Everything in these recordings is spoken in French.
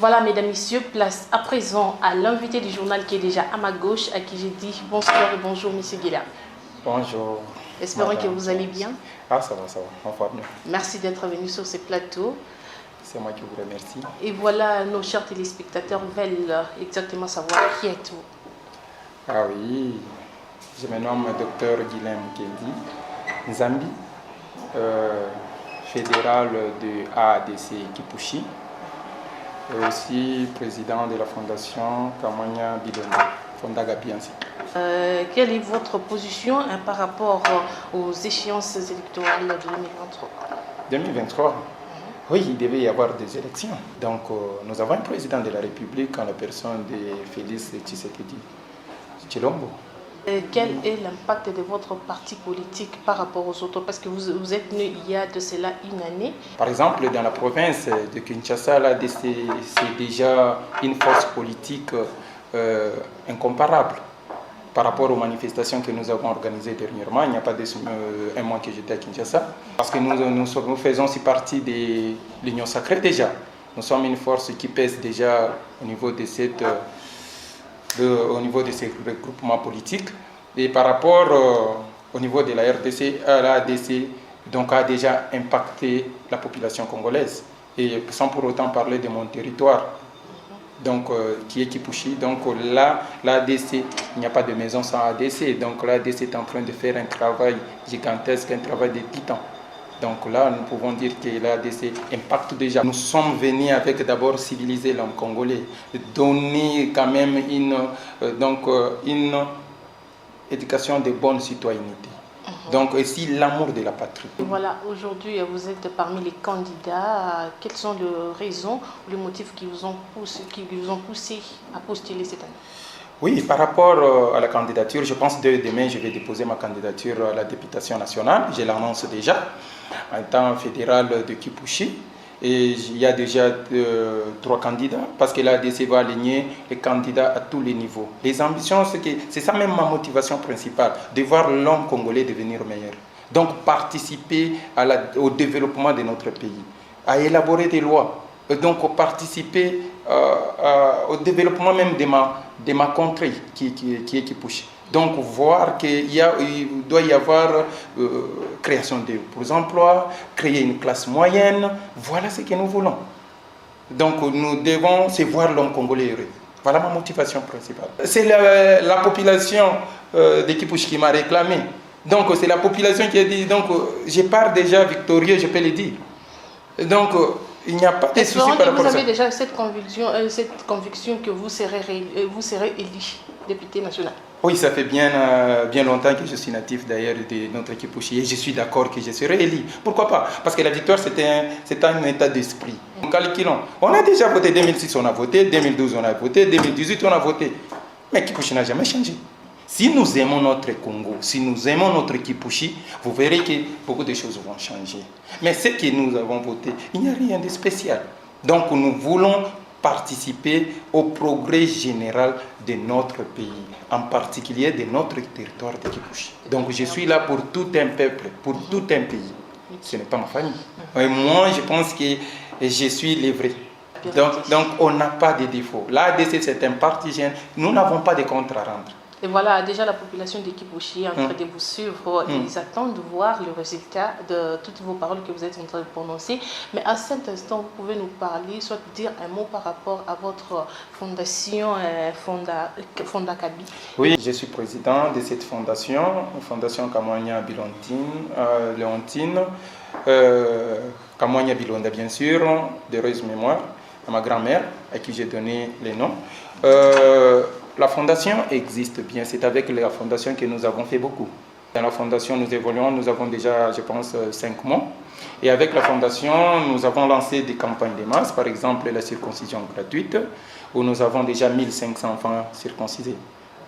Voilà, mesdames, messieurs, place à présent à l'invité du journal qui est déjà à ma gauche, à qui j'ai dit bonsoir et bonjour, monsieur Guéla. Bonjour. Espérons madame. que vous allez bien. Ah, ça va, on va bien. Merci d'être venu sur ce plateau. C'est moi qui vous remercie. Et voilà, nos chers téléspectateurs veulent exactement savoir qui êtes-vous. Ah oui, je me nomme Dr Guilhem Kendi, Nzambi, fédéral de AADC Kipushi, et aussi président de la fondation Kamwanya Bilonda, Fondaga Piansi. Quelle est votre position par rapport aux échéances électorales de 2023 2023, oui, il devait y avoir des élections. Donc, nous avons un président de la République en la personne de Félix Tshisekedi Tshilombo. Quel est l'impact de votre parti politique par rapport aux autres? Parce que vous êtes né il y a de cela une année. Par exemple, dans la province de Kinshasa, c'est déjà une force politique incomparable par rapport aux manifestations que nous avons organisées dernièrement. Il n'y a pas un mois que j'étais à Kinshasa. Parce que nous faisons aussi partie de l'Union sacrée déjà. Nous sommes une force qui pèse déjà au niveau de ces regroupements politiques. Et par rapport au niveau de la RDC, l'ADC donc a déjà impacté la population congolaise. Et sans pour autant parler de mon territoire, donc, qui est Kipushi. Donc là, l'ADC, il n'y a pas de maison sans ADC. Donc l'ADC est en train de faire un travail gigantesque, un travail de titan. Donc là, nous pouvons dire que l'ADC impacte déjà. Nous sommes venus avec d'abord civiliser l'homme congolais, donner quand même une éducation de bonne citoyenneté. Donc aussi l'amour de la patrie. Voilà, aujourd'hui vous êtes parmi les candidats. Quelles sont les raisons, les motifs qui vous ont poussé à postuler cette année? Oui, par rapport à la candidature, je pense que demain je vais déposer ma candidature à la députation nationale. Je l'annonce déjà en tant fédéral de Kipushi. Et il y a déjà 3 candidats parce que l'ADC va aligner les candidats à tous les niveaux. Les ambitions, c'est ça même ma motivation principale, de voir l'homme congolais devenir meilleur. Donc participer au développement de notre pays, à élaborer des lois, donc participer au développement même de ma contrée qui est Kipushi. Donc voir qu'il doit y avoir création de emplois, créer une classe moyenne, voilà ce que nous voulons. Donc nous devons se voir l'homme congolais heureux. Voilà ma motivation principale. C'est la population de Kipushi qui m'a réclamé. Donc c'est la population qui a dit, donc je pars déjà victorieux, je peux le dire. Donc il n'y a pas de souci par rapport à ça. Vous avez déjà cette conviction que vous serez élu député national? Oui, ça fait bien longtemps que je suis natif d'ailleurs de notre Kipushi et je suis d'accord que je serai élu. Pourquoi pas? Parce que la victoire, c'est un état d'esprit. Calculons. On a déjà voté 2006, on a voté, 2012, on a voté, 2018, on a voté. Mais Kipushi n'a jamais changé. Si nous aimons notre Congo, si nous aimons notre Kipushi, vous verrez que beaucoup de choses vont changer. Mais ce que nous avons voté, il n'y a rien de spécial. Donc nous voulons participer au progrès général de notre pays, en particulier de notre territoire de Kipushi. Donc je suis là pour tout un peuple, pour tout un pays. Ce n'est pas ma famille. Et moi, je pense que je suis le vrai. Donc on n'a pas de défaut. L'ADC, c'est un partisan. Nous n'avons pas de compte à rendre. Et voilà, déjà la population de Kipushi est en train de vous suivre. Ils attendent de voir le résultat de toutes vos paroles que vous êtes en train de prononcer. Mais à cet instant, vous pouvez nous parler, soit dire un mot par rapport à votre fondation Fonda Kabi. Oui, je suis président de cette fondation Kamwanya Léontine, Kamwanya Bilonda bien sûr, d'heureuse mémoire, à ma grand-mère, à qui j'ai donné les noms. La fondation existe bien, c'est avec la fondation que nous avons fait beaucoup. Dans la fondation, nous évoluons, nous avons déjà, je pense, 5 mois. Et avec la fondation, nous avons lancé des campagnes de masse, par exemple la circoncision gratuite, où nous avons déjà 1500 enfants circoncisés.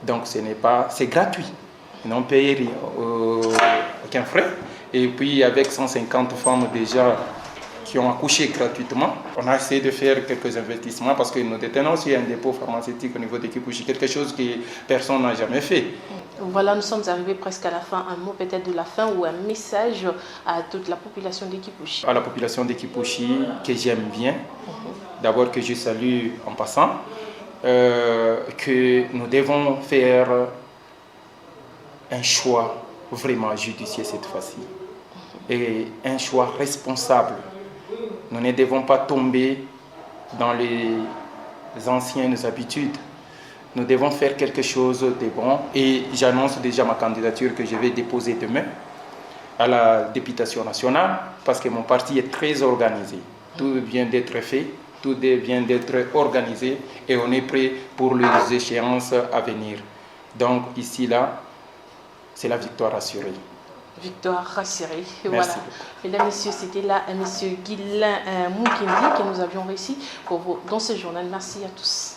Donc c'est gratuit, ils n'ont payé aucun frais. Et puis avec 150 femmes déjà qui ont accouché gratuitement. On a essayé de faire quelques investissements parce que nous détenons aussi un dépôt pharmaceutique au niveau de Kipushi, quelque chose que personne n'a jamais fait. Voilà, nous sommes arrivés presque à la fin. Un mot peut-être de la fin ou un message à toute la population de Kipushi. À la population de Kipushi, que j'aime bien, d'abord que je salue en passant, que nous devons faire un choix vraiment judicieux cette fois-ci et un choix responsable. Nous ne devons pas tomber dans les anciennes habitudes. Nous devons faire quelque chose de bon et j'annonce déjà ma candidature que je vais déposer demain à la députation nationale parce que mon parti est très organisé. Tout vient d'être fait, tout vient d'être organisé et on est prêt pour les échéances à venir. Donc ici, là, c'est la victoire assurée. Victoire rassurée. Merci. Voilà. Mesdames, Messieurs, c'était là M. Guilain Moukindi que nous avions réussi pour vous dans ce journal. Merci à tous.